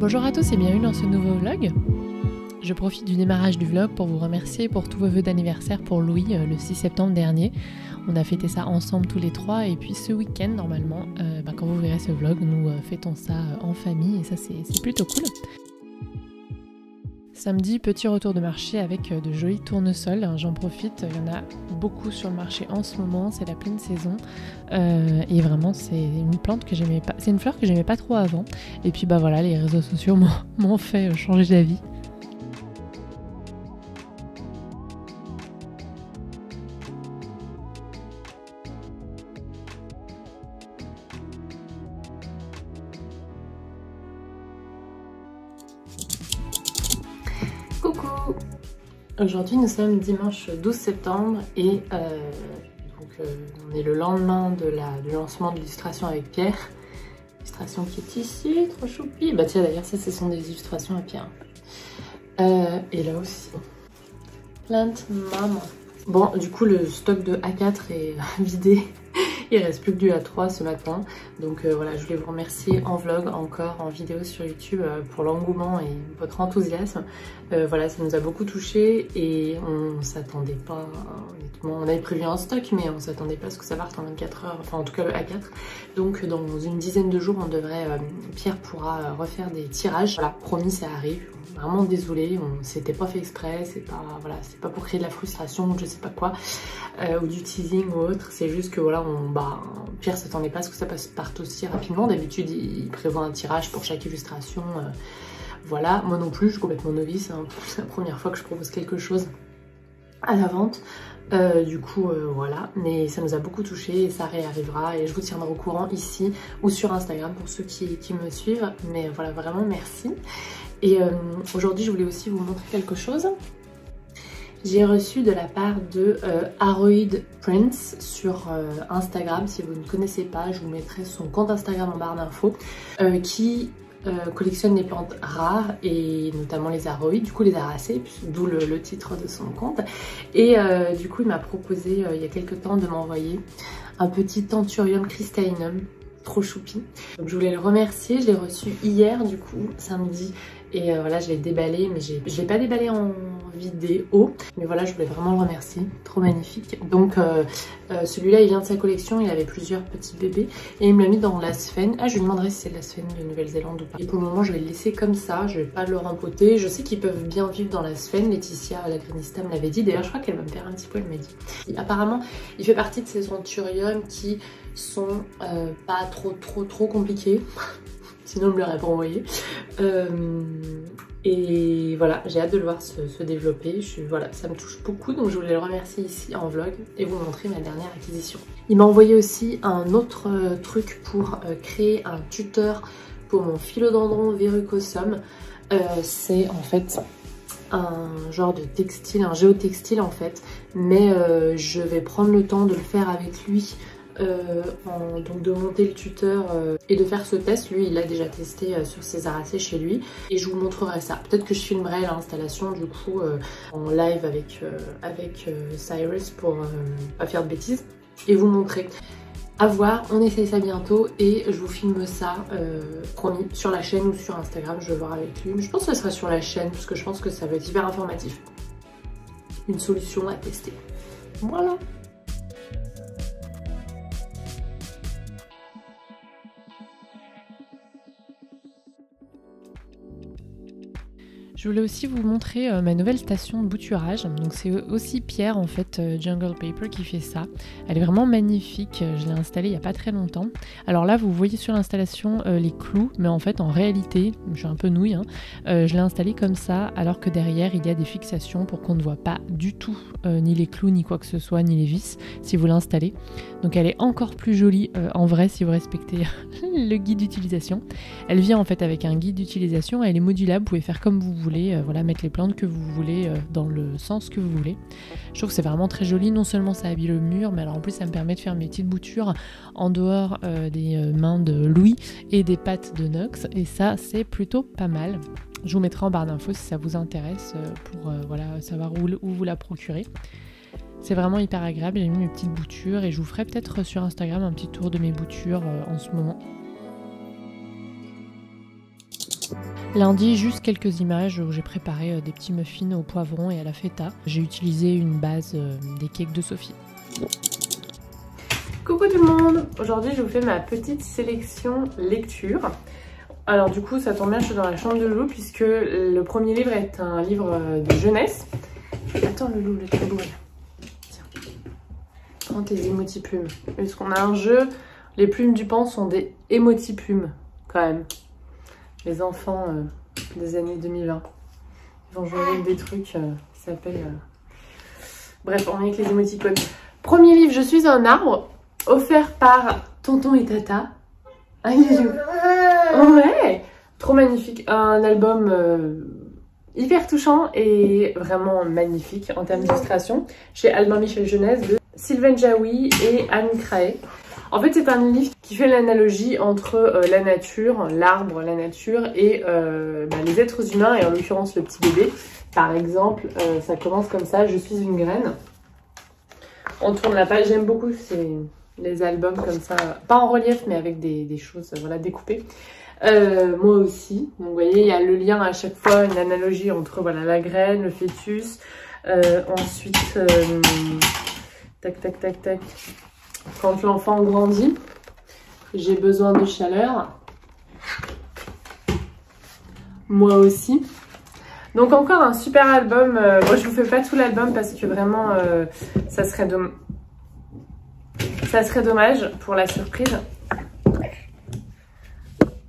Bonjour à tous et bienvenue dans ce nouveau vlog. Je profite du démarrage du vlog pour vous remercier pour tous vos vœux d'anniversaire pour Louis le 6 septembre dernier. On a fêté ça ensemble tous les trois et puis ce week-end normalement, quand vous verrez ce vlog, nous fêtons ça en famille et ça c'est plutôt cool. Samedi, petit retour de marché avec de jolis tournesols, j'en profite, il y en a beaucoup sur le marché en ce moment, c'est la pleine saison et vraiment c'est une plante que j'aimais pas, c'est une fleur que j'aimais pas trop avant et puis bah voilà, les réseaux sociaux m'ont fait changer d'avis. Coucou! Aujourd'hui nous sommes dimanche 12 septembre et on est le lendemain du lancement de l'illustration avec Pierre. Illustration qui est ici, trop choupi. Bah tiens d'ailleurs ça ce sont des illustrations à Pierre. Et là aussi. Plant Maman. Bon du coup le stock de A4 est vidé. Il reste plus que du A3 ce matin, donc voilà, je voulais vous remercier en vlog, encore en vidéo sur YouTube pour l'engouement et votre enthousiasme. Voilà, ça nous a beaucoup touché et on s'attendait pas, honnêtement, on avait prévu un stock mais on s'attendait pas à ce que ça parte en 24 heures, enfin en tout cas le A4. Donc dans une dizaine de jours on devrait, Pierre pourra refaire des tirages. Voilà, promis ça arrive. Vraiment désolée, on s'était pas fait exprès, c'est pas, voilà, c'est pas pour créer de la frustration ou je sais pas quoi, ou du teasing ou autre, c'est juste que voilà, Pierre s'attendait pas à ce que ça parte aussi rapidement. D'habitude il prévoit un tirage pour chaque illustration, voilà, moi non plus, je suis complètement novice, hein. C'est la première fois que je propose quelque chose à la vente. Du coup voilà, mais ça nous a beaucoup touché et ça réarrivera et je vous tiendrai au courant ici ou sur Instagram pour ceux qui me suivent, mais voilà, vraiment merci. Et aujourd'hui je voulais aussi vous montrer quelque chose. J'ai reçu de la part de Aroid Prince sur Instagram. Si vous ne connaissez pas, je vous mettrai son compte Instagram en barre d'infos, qui collectionne les plantes rares et notamment les aroïdes, du coup les aracées, d'où le titre de son compte. Et du coup il m'a proposé il y a quelques temps de m'envoyer un petit Thanthurium crystallinum trop choupi. Donc je voulais le remercier, je l'ai reçu hier du coup, samedi, et voilà, je l'ai déballé, mais je l'ai pas déballé en vidéo, mais voilà, je voulais vraiment le remercier, trop magnifique. Donc celui-là il vient de sa collection, il avait plusieurs petits bébés et il me l'a mis dans la sphène. Ah, je lui demanderai si c'est de la sphène de Nouvelle-Zélande ou pas. Et pour le moment je vais le laisser comme ça, je vais pas le rempoter. Je sais qu'ils peuvent bien vivre dans la sphène, Laetitia la Greenista me l'avait dit, d'ailleurs je crois qu'elle va me faire un petit peu, elle m'a dit. Et apparemment il fait partie de ces Thanthurium qui sont pas trop compliqués. Sinon, je me l'aurais pas envoyé. Et voilà, j'ai hâte de le voir se développer. Voilà, ça me touche beaucoup, donc je voulais le remercier ici en vlog et vous montrer ma dernière acquisition. Il m'a envoyé aussi un autre truc pour créer un tuteur pour mon philodendron verrucosum. C'est en fait un genre de textile, un géotextile en fait, mais je vais prendre le temps de le faire avec lui. Donc de monter le tuteur et de faire ce test. Lui il l'a déjà testé sur ses aracées chez lui et je vous montrerai ça. Peut-être que je filmerai l'installation du coup en live avec Cyrus pour pas faire de bêtises et vous montrer. À voir, on essaye ça bientôt et je vous filme ça promis sur la chaîne ou sur Instagram, je vais voir avec lui, mais je pense que ce sera sur la chaîne parce que je pense que ça va être hyper informatif. Une solution à tester. Voilà. Je voulais aussi vous montrer ma nouvelle station de bouturage. Donc c'est aussi Pierre en fait, Jungle Paper, qui fait ça. Elle est vraiment magnifique, je l'ai installée il n'y a pas très longtemps. Alors là vous voyez sur l'installation les clous, mais en fait en réalité, je suis un peu nouille, hein, je l'ai installée comme ça alors que derrière il y a des fixations pour qu'on ne voit pas du tout ni les clous ni quoi que ce soit, ni les vis si vous l'installez. Donc elle est encore plus jolie en vrai si vous respectez le guide d'utilisation. Elle vient en fait avec un guide d'utilisation, elle est modulable, vous pouvez faire comme vous voulez. Voilà, mettre les plantes que vous voulez dans le sens que vous voulez. Je trouve que c'est vraiment très joli, non seulement ça habille le mur, mais alors en plus ça me permet de faire mes petites boutures en dehors des mains de Louis et des pattes de Nox, et ça c'est plutôt pas mal. Je vous mettrai en barre d'infos si ça vous intéresse pour voilà, savoir où vous la procurez. C'est vraiment hyper agréable, j'ai mis mes petites boutures et je vous ferai peut-être sur Instagram un petit tour de mes boutures en ce moment. Lundi, juste quelques images où j'ai préparé des petits muffins au poivron et à la feta. J'ai utilisé une base des cakes de Sophie. Coucou tout le monde! Aujourd'hui je vous fais ma petite sélection lecture. Alors du coup ça tombe bien, je suis dans la chambre de Loulou puisque le premier livre est un livre de jeunesse. Attends Loulou, le tabouret là. Tiens. Prends tes émotiplumes. Parce qu'on a un jeu, les plumes du pan sont des émotiplumes quand même. Les enfants des années 2020. Ils vont jouer avec des trucs qui s'appellent... Bref, on est avec les émoticônes. Premier livre, Je suis un arbre, offert par Tonton et Tata. Ah, il joue. Ouais, trop magnifique. Un album hyper touchant et vraiment magnifique en termes d'illustration. Chez Albin Michel Jeunesse de Sylvain Jaoui et Anne Craé. En fait, c'est un livre qui fait l'analogie entre la nature, l'arbre, la nature et les êtres humains, et en l'occurrence le petit bébé. Par exemple, ça commence comme ça, je suis une graine. On tourne la page, j'aime beaucoup les albums comme ça, pas en relief, mais avec des choses voilà, découpées. Moi aussi, donc vous voyez, il y a le lien à chaque fois, une analogie entre voilà, la graine, le fœtus. Ensuite, tac, tac, tac, tac. Quand l'enfant grandit, j'ai besoin de chaleur. Moi aussi. Donc encore un super album. Moi je vous fais pas tout l'album parce que vraiment ça serait dommage pour la surprise.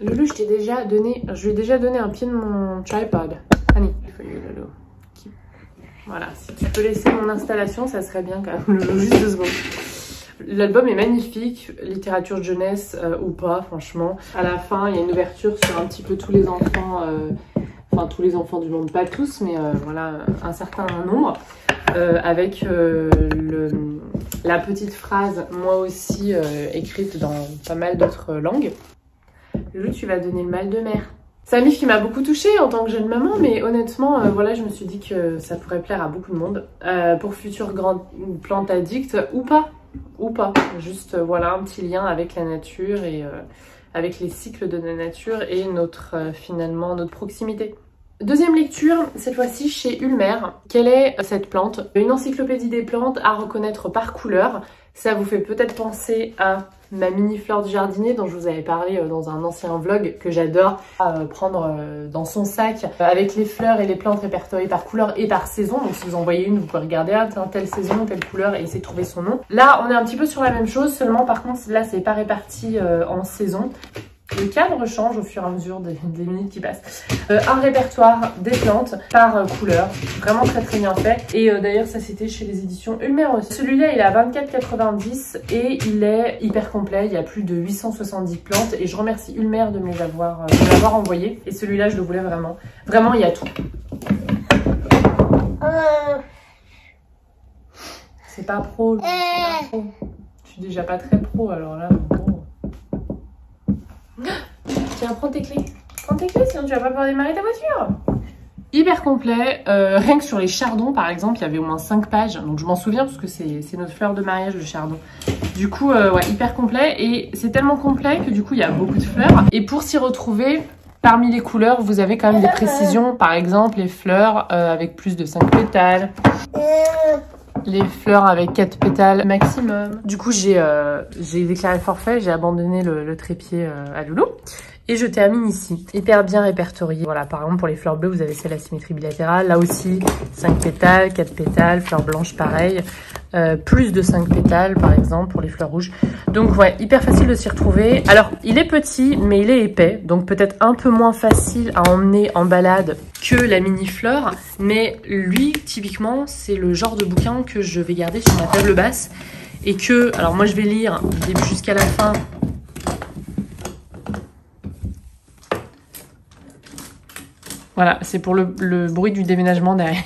Loulou, je lui ai déjà donné un pied de mon tripod. Annie, Loulou. Voilà, si tu peux laisser mon installation, ça serait bien quand même. Loulou, juste 2 secondes. L'album est magnifique, littérature de jeunesse ou pas, franchement. À la fin, il y a une ouverture sur un petit peu tous les enfants, enfin tous les enfants du monde, pas tous, mais voilà, un certain nombre. Avec la petite phrase, moi aussi, écrite dans pas mal d'autres langues. Loulou, tu vas donner le mal de mer. C'est un livre qui m'a beaucoup touchée en tant que jeune maman, mais honnêtement, voilà, je me suis dit que ça pourrait plaire à beaucoup de monde. Pour futures grandes plantes addictes ou pas. Ou pas, juste voilà un petit lien avec la nature et avec les cycles de la nature et finalement notre proximité. Deuxième lecture, cette fois-ci chez Ulmer. Quelle est cette plante? Une encyclopédie des plantes à reconnaître par couleur. Ça vous fait peut-être penser à ma mini fleur du jardinier dont je vous avais parlé dans un ancien vlog que j'adore prendre dans son sac avec les fleurs et les plantes répertoriées par couleur et par saison. Donc si vous en voyez une, vous pouvez regarder telle saison, telle couleur et essayer de trouver son nom. Là, on est un petit peu sur la même chose, seulement par contre là c'est pas réparti en saison. Le cadre change au fur et à mesure des minutes qui passent. Un répertoire des plantes par couleur, vraiment très très bien fait. Et d'ailleurs ça c'était chez les éditions Ulmer aussi. Celui-là il est à 24,90 € et il est hyper complet. Il y a plus de 870 plantes et je remercie Ulmer de me l'avoir envoyé. Et celui-là je le voulais vraiment. Vraiment il y a tout. C'est pas pro, je suis déjà pas très pro alors là. Bon. Tiens, prends tes clés. Prends tes clés, sinon tu vas pas pouvoir démarrer ta voiture. Hyper complet. Rien que sur les chardons, par exemple, il y avait au moins 5 pages. Donc je m'en souviens parce que c'est notre fleur de mariage, le chardon. Du coup, ouais, hyper complet. Et c'est tellement complet que du coup, il y a beaucoup de fleurs. Et pour s'y retrouver, parmi les couleurs, vous avez quand même des précisions. Par exemple, les fleurs avec plus de 5 pétales. Les fleurs avec 4 pétales maximum. Du coup, j'ai déclaré le forfait, j'ai abandonné le trépied à Loulou. Et je termine ici. Hyper bien répertorié. Voilà, par exemple, pour les fleurs bleues, vous avez celle à symétrie bilatérale. Là aussi, 5 pétales, 4 pétales. Fleurs blanches, pareil. Plus de 5 pétales, par exemple, pour les fleurs rouges. Donc, ouais, hyper facile de s'y retrouver. Alors, il est petit, mais il est épais. Donc, peut-être un peu moins facile à emmener en balade que la mini-fleur. Mais lui, typiquement, c'est le genre de bouquin que je vais garder sur ma table basse. Et que, alors moi, je vais lire du début jusqu'à la fin. Voilà, c'est pour le bruit du déménagement derrière.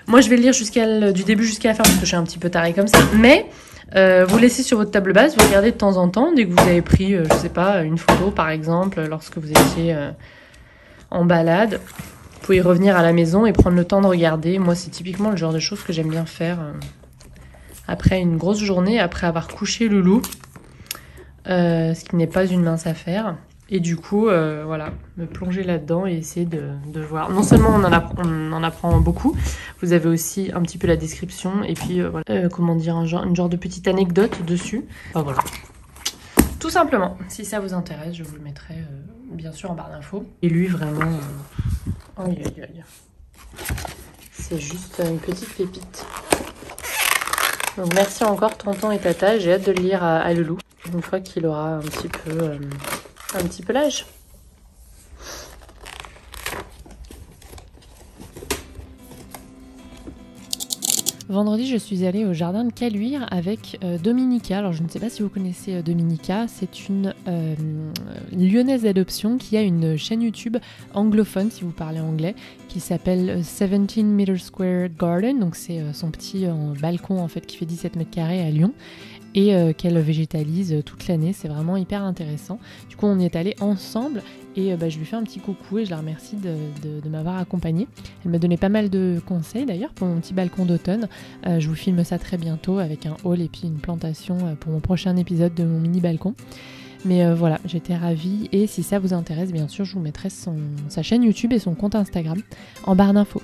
Moi, je vais le lire du début jusqu'à la fin parce que je suis un petit peu tarée comme ça. Mais vous laissez sur votre table basse, vous regardez de temps en temps dès que vous avez pris, je sais pas, une photo par exemple, lorsque vous étiez en balade. Vous pouvez revenir à la maison et prendre le temps de regarder. Moi, c'est typiquement le genre de choses que j'aime bien faire après une grosse journée, après avoir couché Loulou. Ce qui n'est pas une mince affaire. Et du coup, voilà, me plonger là-dedans et essayer de voir. Non seulement on en apprend beaucoup, vous avez aussi un petit peu la description et puis voilà, comment dire, une genre de petite anecdote dessus. Enfin voilà. Tout simplement, si ça vous intéresse, je vous le mettrai bien sûr en barre d'infos. Et lui, vraiment, c'est juste une petite pépite. Donc merci encore tonton et tata, j'ai hâte de le lire à Loulou, une fois qu'il aura un petit peu l'âge. Vendredi, je suis allée au jardin de Caluire avec Dominica. Alors, je ne sais pas si vous connaissez Dominica. C'est une lyonnaise d'adoption qui a une chaîne YouTube anglophone, si vous parlez anglais, qui s'appelle 17 Meter Square Garden. Donc, c'est son petit balcon en fait qui fait 17 mètres carrés à Lyon et qu'elle végétalise toute l'année. C'est vraiment hyper intéressant. Du coup, on y est allés ensemble et je lui fais un petit coucou et je la remercie de m'avoir accompagnée. Elle m'a donné pas mal de conseils d'ailleurs pour mon petit balcon d'automne. Je vous filme ça très bientôt avec un haul et puis une plantation pour mon prochain épisode de mon mini balcon. Mais voilà, j'étais ravie et si ça vous intéresse, bien sûr, je vous mettrai sa chaîne YouTube et son compte Instagram en barre d'infos.